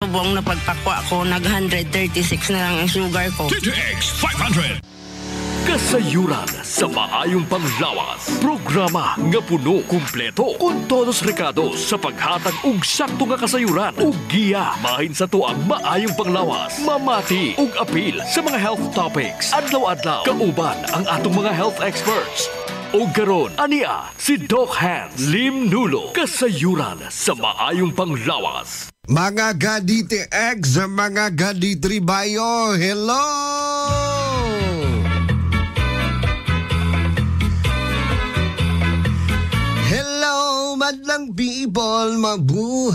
subong na pagpakwa ko, nag 136 na lang ang sugar ko. TTX 500. Kasayuran sa maayong panglawas. Programa nga puno, kumpleto, kun todos recados sa paghatag og sakto nga kasayuran ug giya mahin sa tuang maayong panglawas. Mamati ug apil sa mga health topics. Adlaw-adlaw kauban ang atong mga health experts. O karon ania si Doc Hans Lim Nulo. Kasayuran sa maayong panglawas. Mga Gadite X, mga Gaditri Bayo, hello! Hello, madlang people, mabuhay!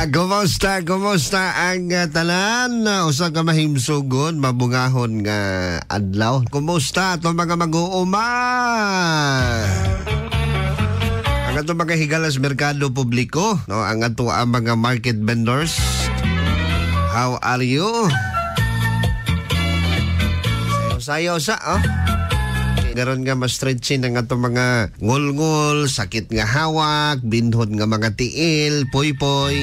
Kumusta ang tanan? Usa ka mahimsugon, mabungahon nga adlaw. Kumusta itong mga mag-uuma? Ang atong mga higalas merkado publiko, no? Ang ato ang mga market vendors. How are you? Sayo sa, oh. Garon nga ma-stretchin ang atong mga ngol-ngol, sakit nga hawak, binhod nga mga tiil, poy-poy.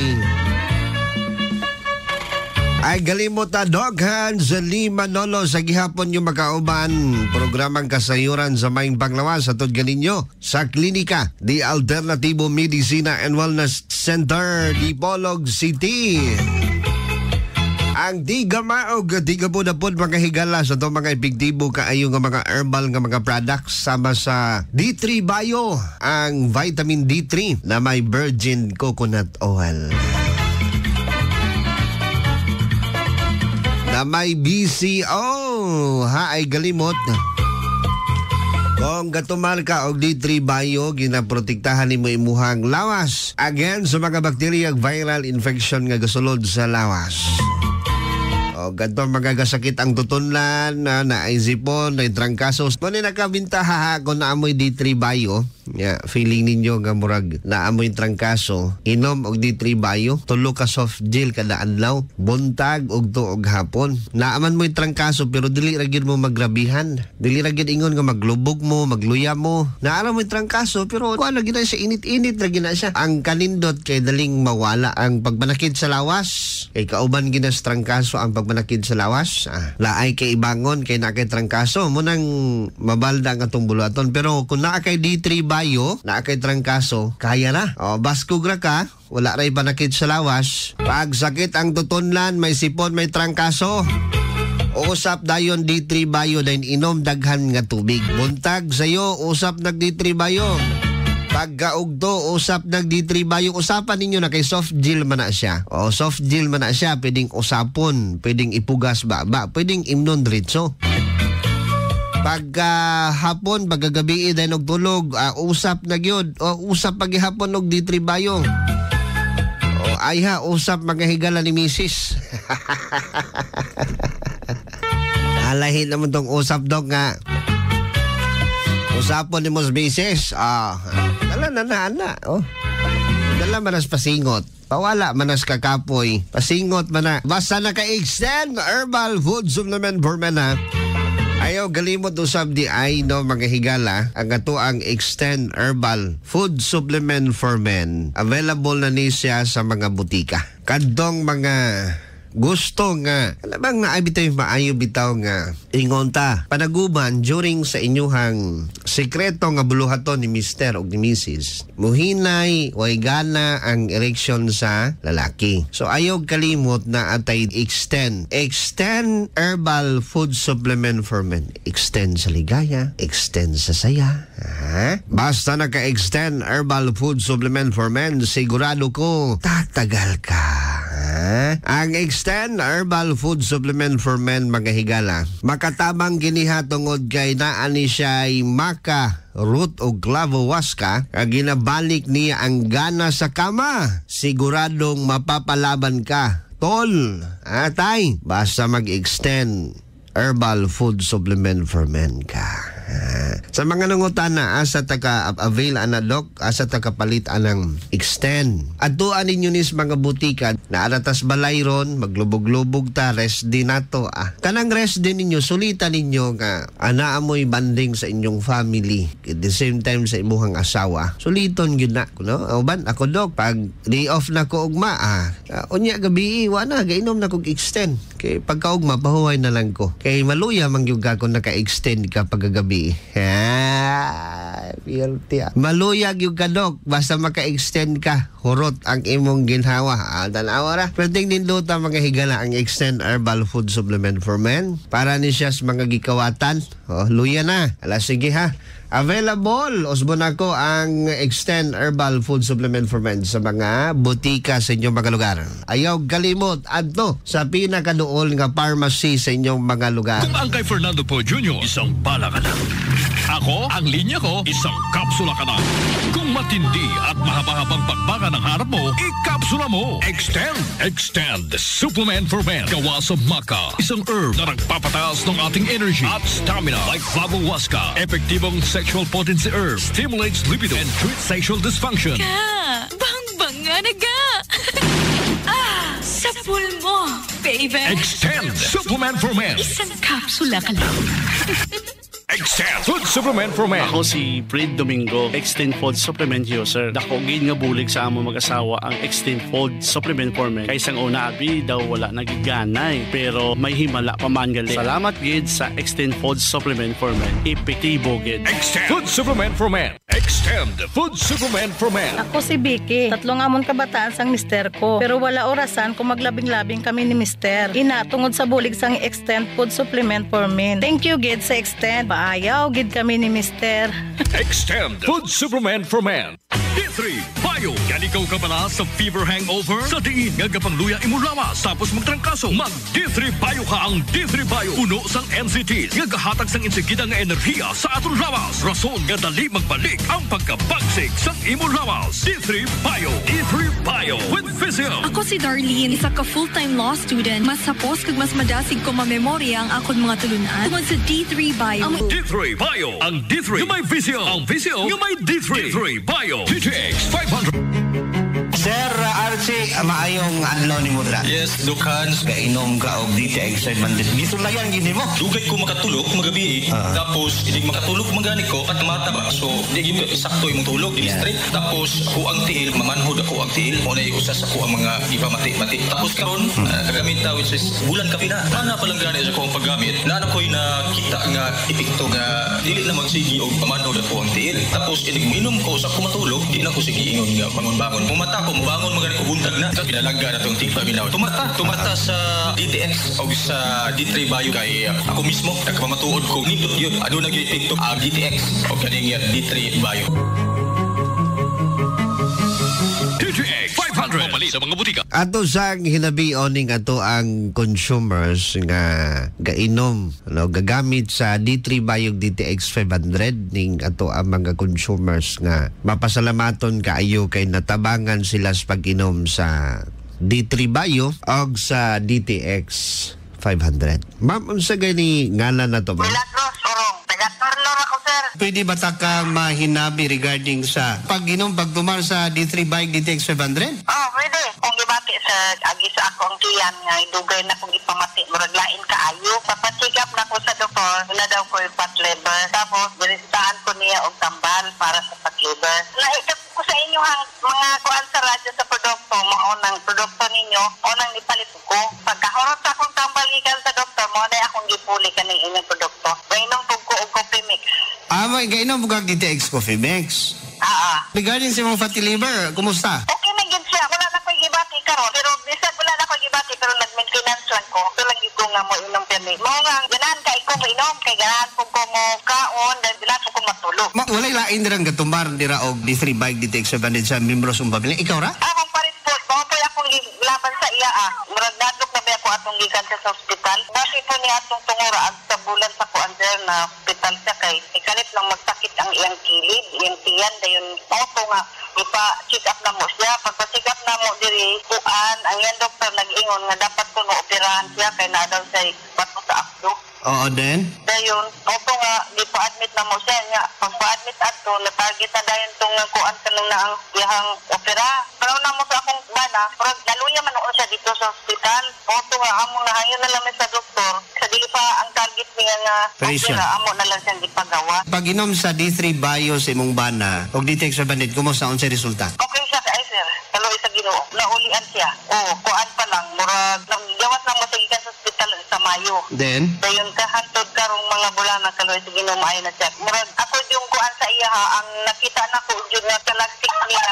Ay galimot na Doc Hans Lim Manolo sa gihapon yung makauban. Programang kasayuran sa maing panglawas atod ganinyo sa klinika di Alternativo Medicina and Wellness Center di Polog City. Ang di gamaog, di gabunapod mga higala sa itong mga epektibo kaayo nga mga herbal nga mga products sama sa D3 Bio, ang vitamin D3 na may virgin coconut oil. Na may BCO, ha ay galimot. Kung gatumal ka og D3 Bio, ginaprotektahan ni mo imuhang lawas against sa mga bakterya viral infection nga gasulod sa lawas. O ganito magagasakit ang tutunlan, na isipon, na trangkasos. Kung nakabintaha kung naamoy D3 Bio, feeling ninyo nga murag naamoy trangkaso, inom og D3 Bio, tulo ka soft gel kada adlaw, buntag og tuog hapon. Naaman mo'y trangkaso pero dili ra gyud mo magrabihan. Dili ra gyud ingon nga maglubog mo, magluya mo. Naara mo'y trangkaso pero kuan lagi na siya init-init ra gyud na siya. Ang kanindot kay daling mawala ang pagbanakid sa lawas. Kay kauban ginas trangkaso ang pagbanakid sa lawas. Laay kay ibangon kay na kay trangkaso mo nang mabalda ang atong buluhaton. Pero kung naa kay D3 Bio, naa kay trangkaso, kaya na. O baskog ra ka, wala ray banakid sa lawas. Pag sakit ang tutunlan, may sipon, may trangkaso, usap dayon D3 Bio dayon inom daghan nga tubig. Buntag sayo, usap nag D3 Bio. Pagkaugto, usap nag D3 Bio, usapan ninyo na kay soft gel man na siya. O soft gel man na siya, pwedeng usapon, pwedeng ipugas baba, pwedeng imnon diretso. Pagka hapon, pagkagabi dahil og tulog, usap na gyud. O usap paghihapon og D3 Bio. O ay ha, usap magahigala ni Mrs. Alahin naman tong usap dog nga. Usapon ni Mos Mrs. Dala na. Oh. Dala manas pasingot. Pawala manas kakapoy. Pasingot mana. Basta naka-extend herbal food supplement for men ha. Ayaw galimot usab di ay no mga higala ang ato ang Extend Herbal Food Supplement for Men. Available na ni siya sa mga butika. Kadtong mga gusto nga, alam bang naabitaw yung maayo bitaw nga ingon ta, panaguban during sa inyuhang sekreto nga buluhaton ni Mr. o ni Mrs. Muhinay, way gana ang ereksyon sa lalaki. So ayaw kalimot na atay extend herbal food supplement for men. Extend sa ligaya, extend sa saya. Basta naka-extend herbal food supplement for men, sigurado ko tatagal ka. Ang Extend Herbal Food Supplement for Men mga higala, makatabang giniha tungod kay naani siya'y maka root o glavowaska, ginabalik niya ang gana sa kama. Siguradong mapapalaban ka. Tol, atay, basta mag-extend Herbal Food Supplement for Men ka. Sa mga nangutana, asa taka-avail ana dok, asa taka-palit anang extend. At tuan ninyo nis mga butika na aratas balay ron, maglubog-lubog ta, rest din nato. Kanang rest din ninyo, sulitan ninyo nga ana amoy banding sa inyong family. At the same time sa imuhang asawa. Suliton yun na. No? Uban, ako dok, pag day off na ko ugma, unya gabi, wala, gainom na kong extend. Kay pagkaugma, pahuway na lang ko. Kay maluya mangyuga ko naka-extend ka pagkagabi. Maluyag yung kadok, basta maka-extend ka, hurot ang imong ginhawa. Tanawa ra. Pwedeng ninduta mga higala ang Extend Herbal Food Supplement for Men. Para ni siya mga gikawatan. Luya na. Sige ha. Available, usbon ako ang Extend Herbal Food Supplement for Men sa mga butika sa inyong mga lugar. Ayaw kalimot, adto sa pinakaduol nga pharmacy sa inyong mga lugar. Kung ang kay Fernando Po Jr., isang bala ka na. Ako, ang linya ko, isang kapsula ka na. Kung matindi at mahaba-habang bakbaka ng harap mo, ikapsula mo. Extend Supplement for Men. Gawa sa maca, isang herb na nagpapataas ng ating energy at stamina. Like Flavohuasca, epektibong sexual potency herb, stimulates libido and treats sexual dysfunction. Bang-bang nga na ga! Sa pool mo, baby! Extend Supplement for Men. Isang kapsula ka lang. Extend Food Supplement for Men. Ako si Fred Domingo, Extend Food Supplement user. Dako gid nga bulig sa amo mag-asawa ang Extend Food Supplement for Men. Kay sang una abi daw wala nagiganay, pero may himala pa man gali. Salamat gid sa Extend Food Supplement for Men. Epektibo gid. Extend Food Supplement for Men. Extend Food Supplement for Men. Ako si Vicky. Tatlong amon kabataan sang mister ko. Pero wala orasan kung maglabing-labing kami ni mister. Ina, tungod sa bulig sang Extend Food Supplement for Men. Thank you gid sa Extend. Ayaw, gid kami ni mister. Extend Food Supplement for Men. D3 Bio. Yan ikaw ka pala sa fever hangover? Sa diin nga kapangluya imo lawas tapos magtrangkaso. Mag D3 Bio ka ang D3 Bio. Uno sang NCT. Nga gahatag sang insigida nga enerhiya sa aton lawas. Rason nga dali magbalik ang pagkabagsik sang imo lawas. D3 Bio. D3 Bio with Physio. Ako si Darlene, isa ka full-time law student. Mas sapos kag mas madasig ko mamemorya ang akon mga tulunan. Tungod sa D3 Bio. D3 Bio. Ang D3 yung may Physio. Ang Physio yung may D3. D3 Bio. GTX 500. Sir Archie, maayong adlaw ni Mudra. Yes, Dukhan. Kainom ka og DTX 500. Dito na yan, gini mo. Dugay ko makatulog magabi. Tapos, hindi makatulog magani ko at mata ba. So, hindi ko isakto yung tulog. Straight. Tapos, ako ang tiil. Mamanhod ako ang tiil. O na usas ako ang mga ipamati-mati. Tapos karon kagamit na which is bulan ka pina. Mana palang gani sa akong paggamit. Nana ko'y nakita nga epekto nga dili na magsigi o pamanhod ako ang tiil. Tapos, inom ko sa kumatulog. Di na ko sige ingon nga bangon-bangon. Pumata ko, bangon magani ko buntag na. Pinalagga na itong tigpa binaw. Tumata sa DTX o sa D3 Bio kay ako mismo. Nagpamatuod ko. Nindot yun. Ano nag-epekto ang DTX o kaning D3 Bio. DTX 500. Papalit sa mga butika. Ato sang hinabion ning ato ang consumers nga gainom, gagamit sa D3 Bio DTX 500 ning ato ang mga consumers nga mapasalamaton kaayo kay natabangan sila sa pag-inom sa D3 Bio o sa DTX 500. Ma'am, unsa gani ngalan na to, ma'am? Milagros Orong. Taga-Torlor ako, sir. Pwede ba ta ka mahinabi regarding sa pag-inom, pagtumar sa D3 Bio DTX 500? Oh, pwede. Kung gibati sa agi sa akong tiyan nga idugay na kung ipamati murag lain kaayo. Papasigap na ko sa doktor, wala daw ko yung fat liver. Tapos binistaan ko niya og tambal para sa fat liver. Naitap ko sa inyo mga kuan sa radyo sa produkto, mga unang produkto ninyo, unang ipalit ko. Pagkahurot sa akong tambal gikan sa doktor, mo na akong gipuli kaning inyong produkto. Gainom ko og coffee mix. May gainom mo kag DTX Coffee Mix. Regarding sa mga fatty liver, kumusta? Okay na gid siya. Wala na ko'y gibati karon. Pero bisag wala na ko'y gibati pero nag-maintenance lang ko. So lang ko nga mo inom permi. Mo nga ganahan kay ko inom kay ganahan ko mo kaon dahil ganahan ko matulog. Walay lain dirang gatumar dira og D3 Bio DTX 700 sa membros ng pamilya. Ikaw ra? Akong parit po. Mga po akong laban sa iya Murag nadlok na ba ako atong gikan sa hospital. Bakit po niya atong tungura at sa bulan sa kuander na hospital siya kay ikalit lang magsakit ang iyang kilid, iyang tiyan dayon auto nga ipa-check up na mo siya. Pagpa-check up na mo diri kuan ang iyang doktor nag-ingon nga dapat ko no operahan siya kay na daw say bato sa akdo. Oo, then? Dayon, opo nga, di pa-admit na mo siya nga. Pag pa-admit ato, na-target na dayon itong kuan kanong na ang iyang opera. Pero na mo sa akong bana, pero naluya man ako siya dito sa hospital. Opo nga, amo na hayon na lang sa doktor. Sa dili pa ang target niya nga opera, amo na lang siyang ipagawa. Pag inom sa D3 Bio sa imong bana, o D3 Extrabandit, kumusta ang resulta? Okay siya kay sir. Kaloy sa Ginoo. Naulian siya. Kuan pa lang. Murag gawas na mo sa gikan sa hospital sa Mayo. Then? Dayon kahantod karong mga bulan na kaloy sa Ginoo maayo na siya. Murag ako yung kuan sa iya ha, ang nakita na ko jud nga kalastik niya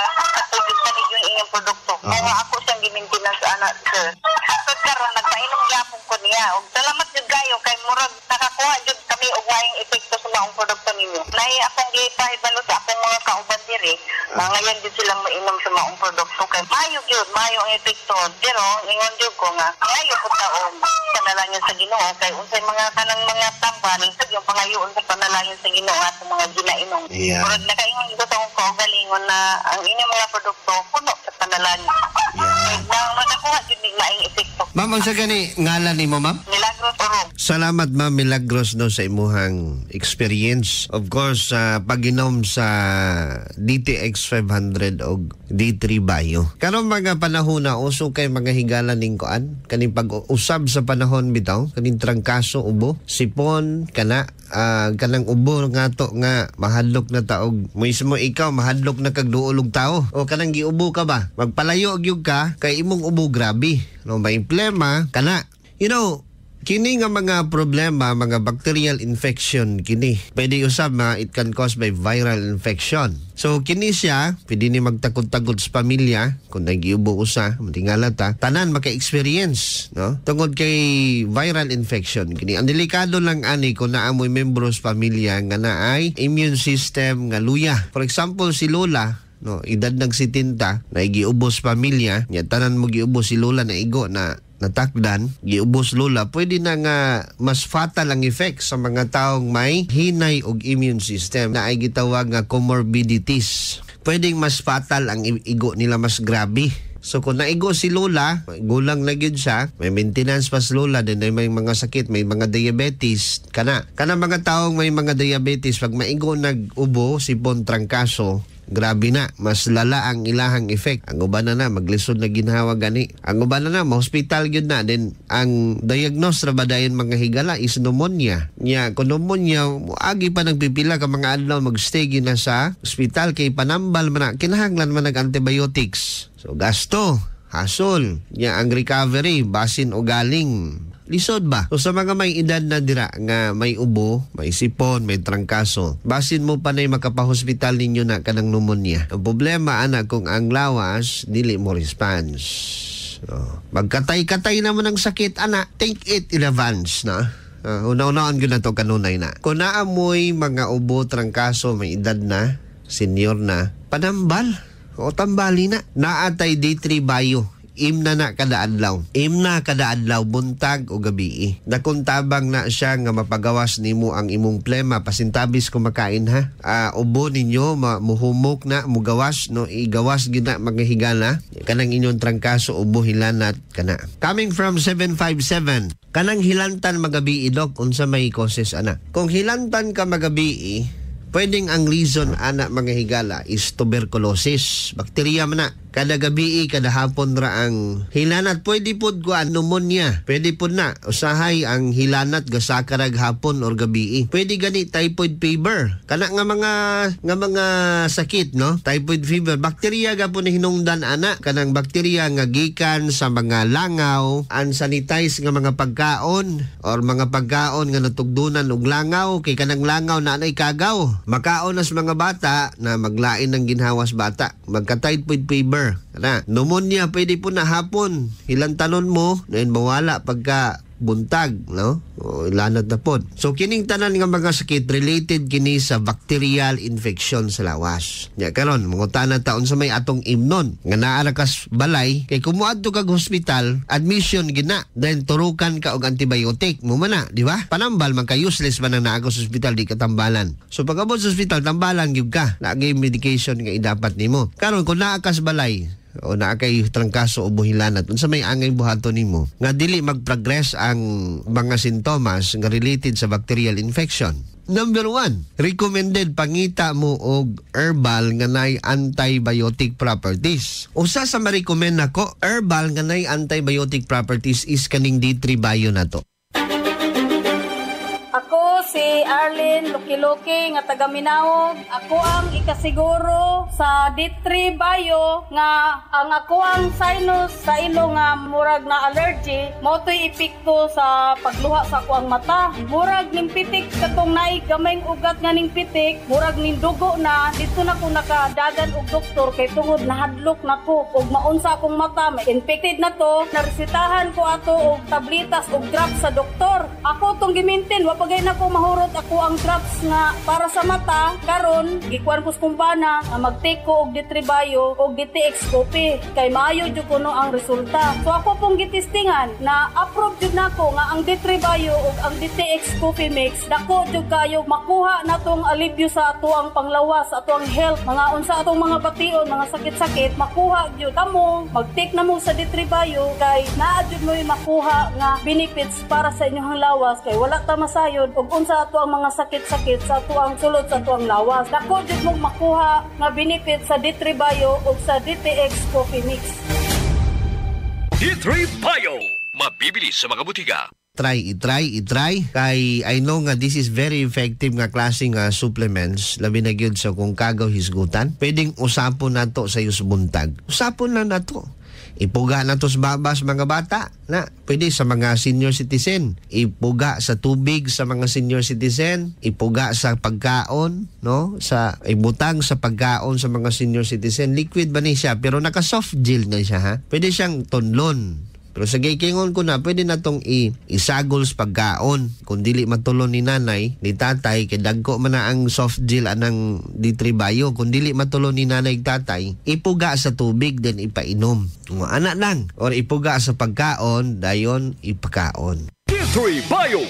ako jud sa yung inyong produkto. Kaya ako siyang gimintinan sa anak sir. Hantod karon nagpainom gyapon ko niya. Og salamat jud kayo kay murag nakakuha jud kami og maayong epekto sa maong produkto ninyo. Nay akong gipahibalo sa akong mga kauban diri. Ngayon din silang mainom sa maong produkto kay mayo gyud mayo ang epekto. Pero ingon jud ko nga mayo pud taon panalangin sa Ginoo kay unsay mga kanang mga tambal yung pangayoon sa panalangin sa Ginoo at mga ginainom. Murag nakaingon ko sa akong kaugalingon na ang inyong mga produkto puno sa panalangin. Nang makakuha jud ning maayong epekto. Ma'am, unsa gani ngalan nimo, ma'am? Milagros Orong. Salamat, Ma'am Milagros, no, sa imuhang experience. Of course, pag-inom sa DTX 500 o D3 Bio. Karong mga panahon na uso kay mga higala ning kuan, kaning pag-usab sa panahon bitaw, kaning trangkaso, ubo, sipon, kanang ubo nga to nga mahadlok na taog. Mismo ikaw mahadlok na kag duolog tao. O kanang giubo ka ba? Magpalayo gyud ka kay imong ubo grabe. No, may plema kana. You know, kini nga mga problema, mga bacterial infection kini. Pwede usab it can cause by viral infection. So kini siya, pwede ni magtakod-takod sa pamilya kung nagiubo usa, matingala ta, tanan maka-experience, no? Tungod kay viral infection kini. Ang delikado lang ani kung naamoy membro sa pamilya nga naay immune system nga luya. For example, si Lola, no, edad nag 70, nagiubos pamilya, nya tanan mo giubos si Lola na igo na natakdan, giubos Lola, pwede na nga mas fatal ang effect sa mga taong may hinay og immune system na ay gitawag nga comorbidities. Pwedeng mas fatal ang igo nila, mas grabe. So kung naigo si Lola, gulang na gyud siya, may maintenance pa si Lola, then may mga sakit, may mga diabetes, kana mga taong may mga diabetes, pag maigo nag-ubo, sipon, trangkaso, grabe na, mas lala ang ilahang effect. Ang uban na maglisod na ginhawa gani. Ang uban na ma-hospital gyud na. Then ang diagnose ra ba dayon mga higala is pneumonia. Nya kung pneumonia, agi pa nagpipila ka mga adlaw magstay gyud na sa hospital kay panambal man kinahanglan man nag-antibiotics. So gasto, hasol. Nya ang recovery basin o galing lisod ba? So sa mga may edad na dira nga may ubo, may sipon, may trangkaso, basin mo panay makapahospital ninyo na kanang pneumonia. Ang problema ana kung ang lawas dili mo response. So, magkatay-katay naman ang sakit ana, take it in advance na. Una-unaan ko na to kanunay na. Kung naamoy mga ubo, trangkaso, may edad na, senior na, panambal o tambali na. Naatay D3 Bio. Imna na kada adlaw. Imna kada adlaw, buntag o gabi. Nakuntabang na siya nga mapagawas nimo ang imong plema. Pasintabis kumakain ha. Ubo ninyo, muhumok na, mugawas, no? Igawas gina mga higala. Kanang inyong trangkaso, ubo, hilanat, kana. Coming from 757, kanang hilantan magabi, Dok, unsa may causes, ana? Kung hilantan ka magabi, pwedeng ang reason, ana, mga higala, is tuberculosis. Bakterya man na. Kada gabi, kada hapon ra ang hilanat. Pwede po pneumonia. Pwede po na. Usahay ang hilanat gasakarag hapon or gabi. Pwede gani typhoid fever. Kana nga mga sakit, no? Typhoid fever. Bakterya ga po na hinungdan, ana. Kanang bakterya nga gikan sa mga langaw, unsanitized nga mga pagkaon or mga pagkaon nga natugdunan og langaw. Kay kanang langaw na anay kagaw. Makaon as mga bata na maglain ng ginhawas bata. Magka-typhoid fever. Pneumonia, pwede po na hapon. Hilantanon mo, na mawala pagka buntag, no? O ilanad na po. So kining tanan nga mga sakit related kini sa bacterial infection sa lawas. Nya karon mangutana taon sa may atong imnon nga naa kas balay kay kumuadto kag hospital, admission gina, then turukan ka og antibiotic mo man na, di ba? Panambal man ka, useless man ang naa sa hospital, di ka tambalan. So pag abot sa hospital, tambalan gyud ka. Naagay medication nga idapat nimo. Karon kung naa kas balay, o naa kay trangkaso o buhilanat, unsa may angay buhaton nimo nga dili mag-progress ang mga sintomas nga related sa bacterial infection? Number 1, recommended pangita mo og herbal nga nay antibiotic properties. Usa sa ma-recommend nako herbal nga nay antibiotic properties is kaning D3 Bio na to. Ako si Arlene Luki-Luki nga taga Minaog. Ako ang ikasiguro sa D3 Bio nga ang ako ang sinus sa ilo nga murag na allergy mao toy epekto sa pagluha sa ako ang mata. Murag ning pitik katong naay gamayng ugat nga ning pitik, murag ning dugo na dito na ko nakadagan og doktor kay tungod nahadlok nako og maunsa akong mata, may infected na to. Naresetahan ko ato og tablitas og drops sa doktor. Ako tong gimintin pagay na ko mahurot ako ang drops nga para sa mata. Karon gikuan ko sa kumpana nga mag-take ko og D3 Bio og DTX Coffee kay maayo jud kuno ang resulta. So ako pong gitistingan na approve jud nako nga ang D3 Bio ug ang DTX Coffee Mix dako jud kayo makuha natong alibyo sa ato ang panglawas, sa ato ang health, mga unsa atong mga bation, mga sakit-sakit makuha jud kamo. Mag-take na mo sa D3 Bio kay naa jud mo makuha nga benefits para sa inyong lawas kay wala ta masayo ug unsa ato ang mga sakit-sakit sa ato ang sulod sa ato ang lawas. Dako jud mo makuha nga benefit sa D3 Bio ug sa DTX Coffee Mix. D3 Bio, mabibili sa mga butika. Itry kay I know nga this is very effective nga klase nga supplements labi na gyud sa kung kagaw hisgutan. Pwedeng usapon nato sa yusbuntag. Usapon na nato. Ipuga na to sa babas mga bata na pwede sa mga senior citizen, ipuga sa tubig sa mga senior citizen, ipuga sa pagkaon, no, sa ibutang sa pagkaon sa mga senior citizen. Liquid ba ni siya pero naka soft gel na siya, ha? Pwede siyang tonlon. Pero sa gikingon ko na, pwede na tong isagol sa pagkaon. Kung dili matulon ni nanay, ni tatay, kay dagko man na ang soft gel anang D3 Bio. Kung dili matulon ni nanay tatay, ipuga sa tubig, then ipainom. Anak lang. Or ipuga sa pagkaon, dayon ipakaon. D3 Bio!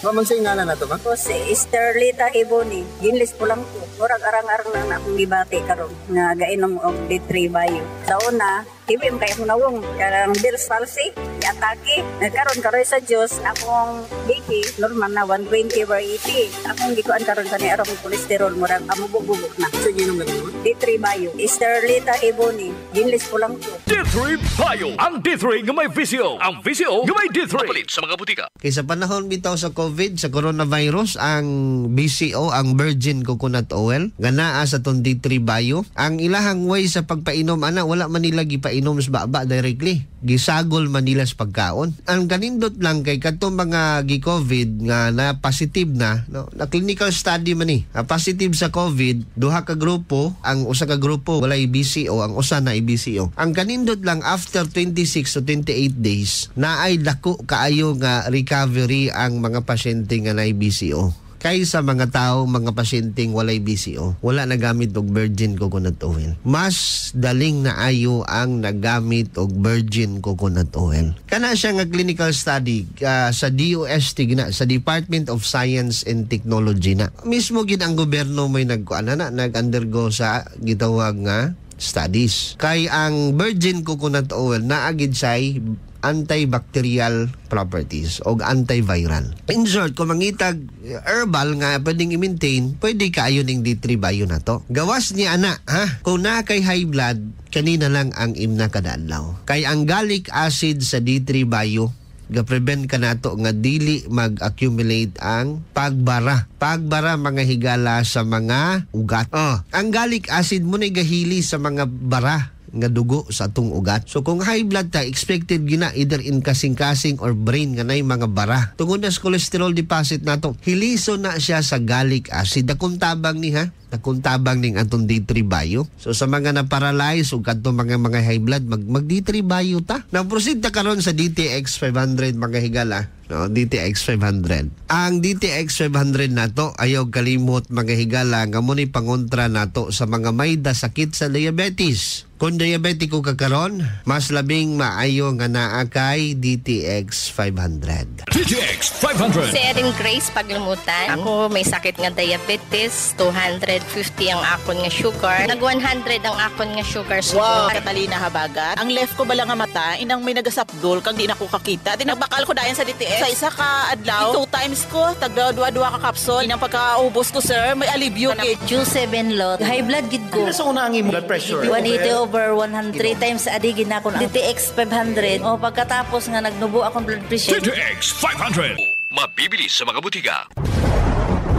Mamang sa ingala na to ba? Ako si Esterlita Iboni. Ginlis po lang po. Murag arang-arang lang na akong gibati karon nga gainom og D3 Bio. Sa una, hibim kayo munawong karang Bell's palsy, atake. Nagkaroon sa Diyos, akong BP, normal na 120/80. Akong gikuan karon kani arong kolesterol, murag amubog-bubog na. Sa ginom na mo? D3 Bio. Esterlita Iboni. Ginlis po lang po. D3 Bio! Ang D3 nga may visio. Ang visio nga may D3. Papalit sa mga butika. Kaysa panahon bitaw sa COVID, sa coronavirus, ang BCO, ang Virgin Coconut Oil, ganaa sa tong D3 Bio. Ang ilahang way sa pagpainom, ana, wala man nila gipainom sa baba directly. Gisagol man nila sa pagkaon. Ang kanindot lang kay kadtong mga gi-COVID nga na positive na, no, na clinical study man ni. Positive sa COVID, duha ka grupo, ang usa ka grupo walay BCO, ang usa na BCO. Ang kanindot lang after 26 to 28 days, naay dako kaayo nga recovery ang mga pasyente nga naay BCO. Kaysa mga tao, mga pasyenteng walay BCO, wala nagamit og Virgin Coconut Oil. Mas daling na ayo ang nagamit og Virgin Coconut Oil. Kana siya nga clinical study sa DOST na, sa Department of Science and Technology na. Mismo gid ang gobyerno may nag-undergo sa gitawag nga studies. Kay ang Virgin Coconut Oil naagid say antibacterial properties o antiviral. In short, kung mangitag herbal nga pwedeng i-maintain, pwede kaayo ning D3 Bio na to. Gawas ni ana, ha? Kung na kay high blood, kanina lang ang imna kadadlaw. Kay ang gallic acid sa D3 Bio, ga-prevent ka nato nga dili mag-accumulate ang pagbara mga higala sa mga ugat. Ang gallic acid mo na gahili sa mga bara nga dugo sa atong ugat. So kung high blood ta, expected gina either in kasing-kasing or brain nga nay mga bara. Tungod na sa cholesterol deposit nato, hiliso na siya sa gallic acid. Dakong tabang ni, ha? Nakuntabang ning atong D3 Bio. So sa mga na-paralyze o kadto mga high blood, mag D3 Bio ta. Na-proceed ta karon sa DTX 500 mga higala. No, DTX 500. Ang DTX 500 nato ayaw kalimot mga higala nga mo ni pangontra nato sa mga may sakit sa diabetes. Kung diabetiko ka karon, mas labing maayo nga naa kay DTX 500. DTX 500. Si Erin Grace Paglumutan. Ako may sakit nga diabetes, 200 150 ang akon nga sugar. Nag 100 ang akon nga sugar. Wow, Catalina Habagat. Ang left ko bala nga mata, inang may nagasapdol kang di na ko kakita. Tinagbakal ko dayan sa DTX. Sa isa ka adlaw, 2 times ko, tagdua-dua ka kapsol. Inang pagkaubos ko, sir, may alibyo. Q7 lot. High blood gid ko. Ano sa una ang imo blood pressure? 180/100 3 times adigin na ako. DTX 500. O pagkatapos nga nagnubo akong blood pressure. DTX 500. Mabibili sa mga butika.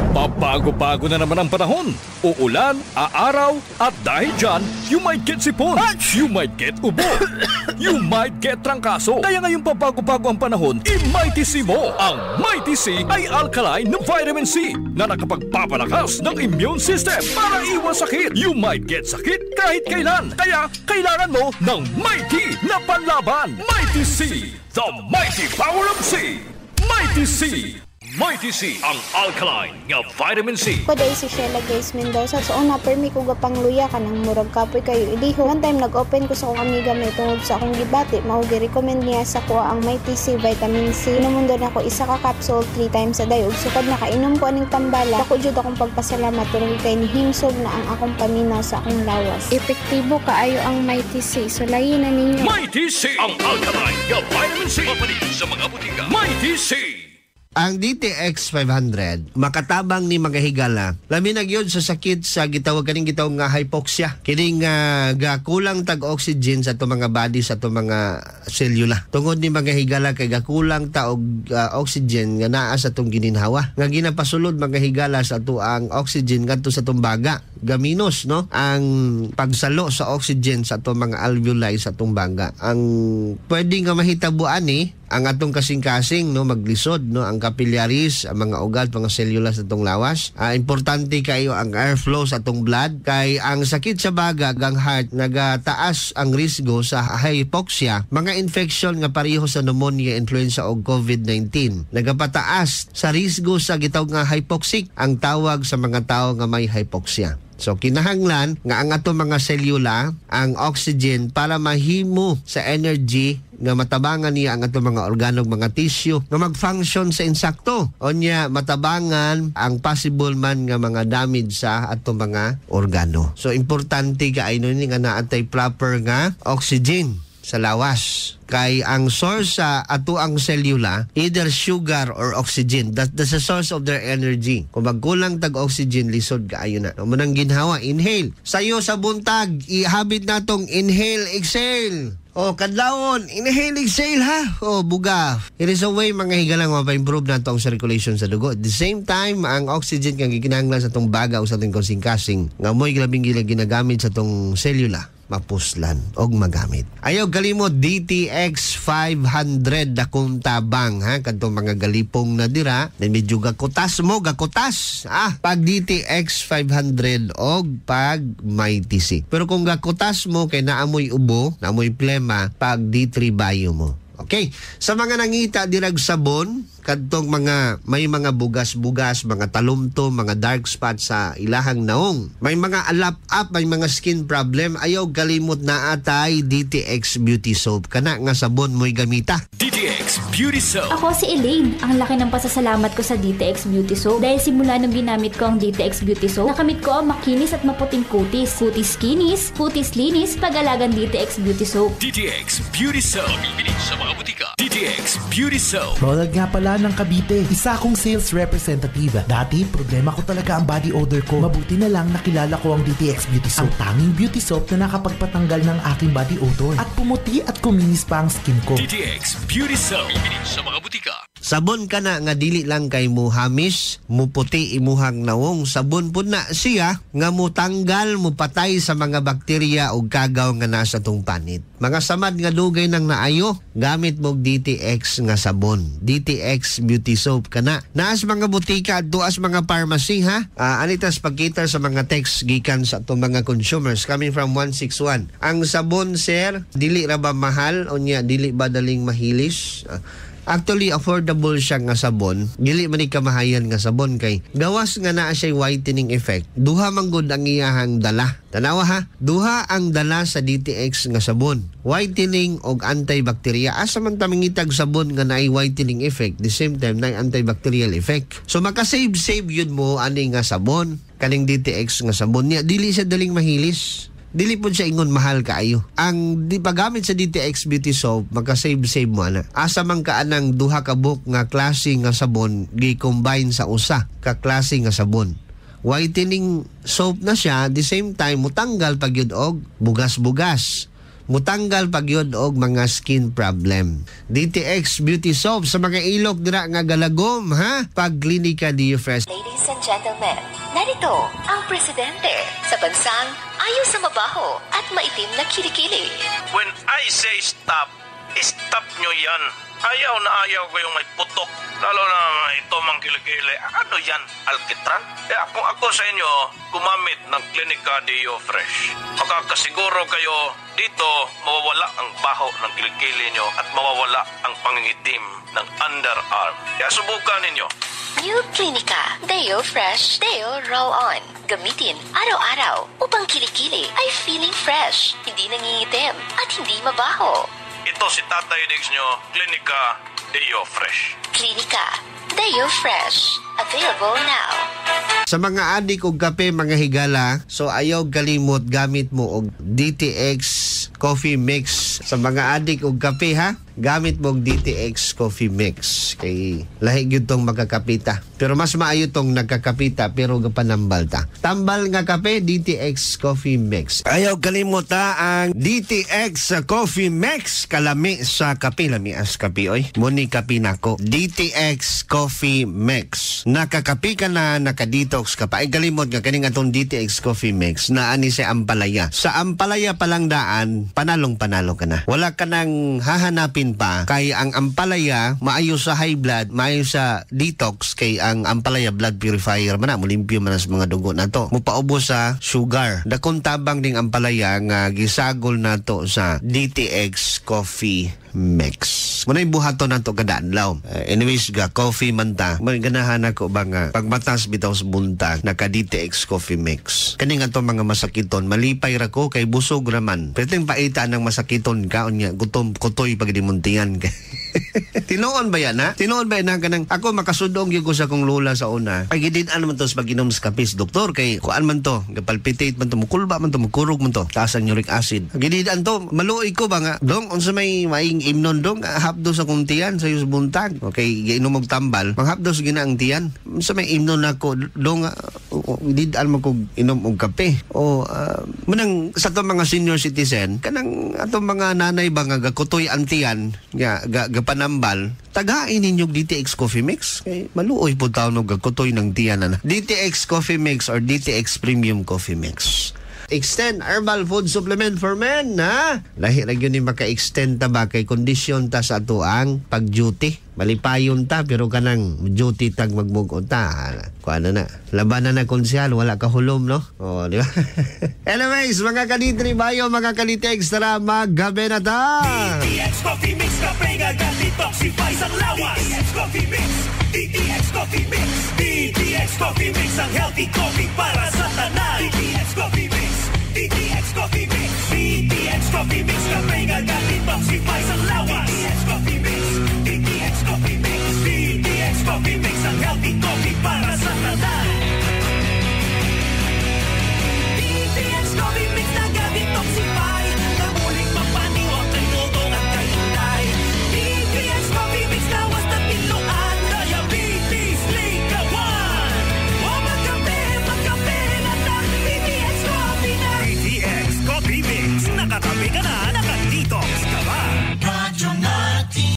Pabago-bago na naman ang panahon. Uulan, aaraw, at dahil dyan, you might get sipon, you might get ubo, you might get trangkaso. Kaya ngayong pabago-bago ang panahon, i-Mighty C mo. Ang Mighty C ay alkaline ng vitamin C na nakapagpapalakas ng immune system para iwas sakit. You might get sakit kahit kailan. Kaya kailangan mo ng Mighty na panlaban. Mighty C, the mighty power of C. Mighty C. Mighty C, ang alkaline nga vitamin C. Kuday si Sheila Grace Mendoza. So una, permi ko gapang luya ka ng murag kapoy kayo iliho. One time nag-open ko sa akong amiga may tungod sa akong gibati. Maugi-recommend niya sa kuha ang Mighty C Vitamin C. Inumundon ako isa ka capsule 3 times a day. Ug sukad nakainom ko aning tambala. Ako jud akong pagpasalamat tungod kay nihimsog na ang akong paminaw sa akong lawas. Epektibo kaayo ang Mighty C. So layin na ninyo. Mighty C, ang alkaline nga vitamin C. Mapalit sa mga butika. Mighty C. Ang DTX 500 makatabang ni mga higala labi na gyud sa sakit sa gitawag kaning gitawag nga hypoxia kining gakulang tag oxygen sa atong mga body sa atong mga selula tungod ni mga higala kay gakulang ta og oxygen nga naa sa atong gininhawa nga ginapasulod mga higala sa ato ang oxygen ngadto sa atong baga gaminos no ang pagsalo sa oxygen sa atong mga alveoli sa atong baga ang pwede nga mahitabuan ni ang atong kasing-kasing no maglisod no ang capillaries ang mga ugat mga selula sa atong lawas importante kayo ang airflow sa atong blood kay ang sakit sa baga gang heart nagataas ang risgo sa hypoxia mga infection nga pareho sa pneumonia influenza o COVID-19 nagapataas sa risgo sa gitawag nga hypoxic ang tawag sa mga tao nga may hypoxia. So kinahanglan nga ang ato mga selula ang oxygen para mahimo sa energy nga matabangan niya ang ato mga organo mga tissue nga mag-function sa insakto. Onya matabangan ang possible man nga mga damage sa ato mga organo. So importante kaayno ni nga naatay proper nga oxygen sa lawas kay ang source sa ato ang selula either sugar or oxygen that's the source of their energy kung magkulang tag oxygen lisod kaayo na manang ginhawa inhale sayo sa buntag ihabit natong inhale exhale kadlawon inhale exhale ha buga it is a way mga higalang mapa-improve nato ang circulation sa dugo at the same time ang oxygen kang gikinahanglan sa atong baga o sa atong kasing-kasing nga mo'y grabing ginagamit sa atong selula mapuslan og magamit. Ayaw kalimot DTX 500 dakong tabang ha kadtong mga galipong na dira na medyo gakutas pag DTX 500 og pag Mighty C. Pero kung gakutas mo kay naamoy ubo, naamoy plema pag D3 Bio mo. Okay, sa mga nangita dirag sabon kadtong mga may mga bugas-bugas, mga talumto, mga dark spots sa ilahang naong. May mga alap-up, may mga skin problem, ayaw kalimot na atay DTX Beauty Soap. Kana nga sabon mo'y gamita. DTX Beauty Soap. Ako si Elaine. Ang laki ng pasasalamat ko sa DTX Beauty Soap. Dahil simula nung ginamit ko ang DTX Beauty Soap, nakamit ko ang makinis at maputing kutis. Kutis kinis, kutis linis, pag-alagang DTX Beauty Soap. DTX Beauty Soap. Bibili sa mga butika. DTX Beauty Soap. Roland nga pala ng Cavite. Isa akong sales representative. Dati, problema ko talaga ang body odor ko. Mabuti na lang nakilala ko ang DTX Beauty Soap. Ang tanging beauty soap na nakapagpatanggal ng aking body odor. At pumuti at kuminis pa ang skin ko. DTX Beauty Soap. Bibili sa mga butika. Sabon ka na nga dili lang kay mo hamis, mo puti imuhang nawong. Sabon po na siya nga mo tanggal, mo patay sa mga bakterya o kagaw nga nasa tong panit. Mga samad nga dugay nang naayo, gamit mo DTX nga sabon. DTX Beauty Soap ka na. Naas mga butika at duas mga pharmacy ha. Anitas pagkita sa mga text gikan sa itong mga consumers coming from 161. Ang sabon sir, dili ra ba mahal o niya dili ba daling mahilis? Actually, affordable siya nga sabon. Dili man ni kamahayan nga sabon kay gawas nga naa siya whitening effect. Duha man gud ang iyahang dala. Tanawa ha, duha ang dala sa DTX nga sabon. Whitening og antibacteria. Asa man ta mangitag sabon nga naay whitening effect, the same time naay antibacterial effect. So makasave yun mo ani nga sabon. kaning DTX nga sabon niya, dili siya daling mahilis. Dili po siya ingon mahal kaayo. Ang di paggamit sa DTX Beauty Soap, magka-save mo ana. Asa man ka anang duha ka buok nga klase nga sabon gi-combine sa usa ka klase nga sabon. Whitening soap na siya, the same time mutanggal pag yun og bugas-bugas. Mutanggal pag yun og mga skin problem. DTX Beauty Soap sa mga ilok dira nga galagom, ha? Pag Clinica DeoFresh. Ladies and gentlemen, narito ang presidente sa bansang ayaw sa mabaho at maitim na kilikili. When I say stop, stop nyo yan. Ayaw na ayaw ko yung may putok. Lalo na ito mang kilikili. Ano yan? Alkitran? Kung ako sa inyo, gumamit ng Clinica DeoFresh. Makakasiguro kayo dito mawawala ang baho ng kilikili nyo at mawawala ang pangingitim ng underarm. Kaya subukan ninyo. New Clinica DeoFresh Deo Roll-On. Gamitin araw-araw upang kilikili ay feeling fresh, hindi nangingitim at hindi mabaho. Ito si Tatay Diggs nyo, Clinica DeoFresh. Clinica DeoFresh. Available now. Sa mga adik og kape, mga higala, so ayaw kalimot gamit mo og DTX Coffee Mix. Sa mga adik og kape, ha? Gamit mo og DTX Coffee Mix. Kay lahi gyud tong magkakapita. Pero mas maayo tong nagkakapita pero gapanambal ta. Tambal nga kape, DTX Coffee Mix. Ayaw kalimot ta ang DTX Coffee Mix. Kalami sa kape, lami as kape oy. Muni kape nako. DTX Coffee Mix. Nakakapi ka na, nakadetox ka pa. Ay galimot nga kaning atong DTX Coffee Mix na ani sa Ampalaya. Sa Ampalaya palang daan, panalong-panalo ka na. Wala ka nang hahanapin pa kay ang Ampalaya maayo sa high blood, maayo sa detox kay ang Ampalaya blood purifier man na mulimpyo man sa mga dugo nato. Mupaubos sa sugar. Dakon tabang ding Ampalaya nga gisagol nato sa DTX Coffee Mix. Munay buhaton nato kada adlaw. Anyways ga coffee man ta. May ganahan ako ba nga pagmatas bitaw sa buntag naka DTX Coffee Mix. Kani nga to mga masakiton malipay ra ko kay busog raman. Perting paita ng masakiton ka unya gutom kutoy pag dimuntingan. Tinuon ba yan ha? Tinuon ba yan kanang ako makasudong gyud ko sa kong lola sa una. Ay gidin-an man to sa pag-inom sa kapis doktor kay kuan man to, gapalpitate man to, mukulba man to, mukurog man to, taas ang uric acid. Gidin-an to, maluoy ko ba nga dong unsa may maing imnon dong hapdo sa kong tiyan sa yus buntag. Okay, giinom og tambal, manghapdo sa ginaang tiyan. Unsa may imnon nako dong gidin-an mo kog inom og kape. O manang sa to mga senior citizen kanang atong mga nanay ba nga gakutoy ang tiyan nga gapanambal, tagain ninyong DTX Coffee Mix. Kay maluoy po taon og gakutoy ng tiyan na. DTX Coffee Mix or DTX Premium Coffee Mix. Extend Herbal Food Supplement for Men, ha? Lahi lang yun ni maka-extend ta ba kay kondisyon ta sa ato ang pag-duty. Malipayon ta pero kanang duty tag magmugon ta. Kuan na labanan na konsyal, wala ka hulom, no? Oh, di ba? Anyways, mga kanitri bayo, mga kanitri extra, maggabi na ta! DTX Coffee Mix, kape nga detoxify sa lawas. DTX Coffee Mix, DTX Coffee Mix, DTX Coffee Mix, ang healthy coffee para sa tanan. DTX Coffee Mix, DTX Coffee Mix, DTX Coffee Mix,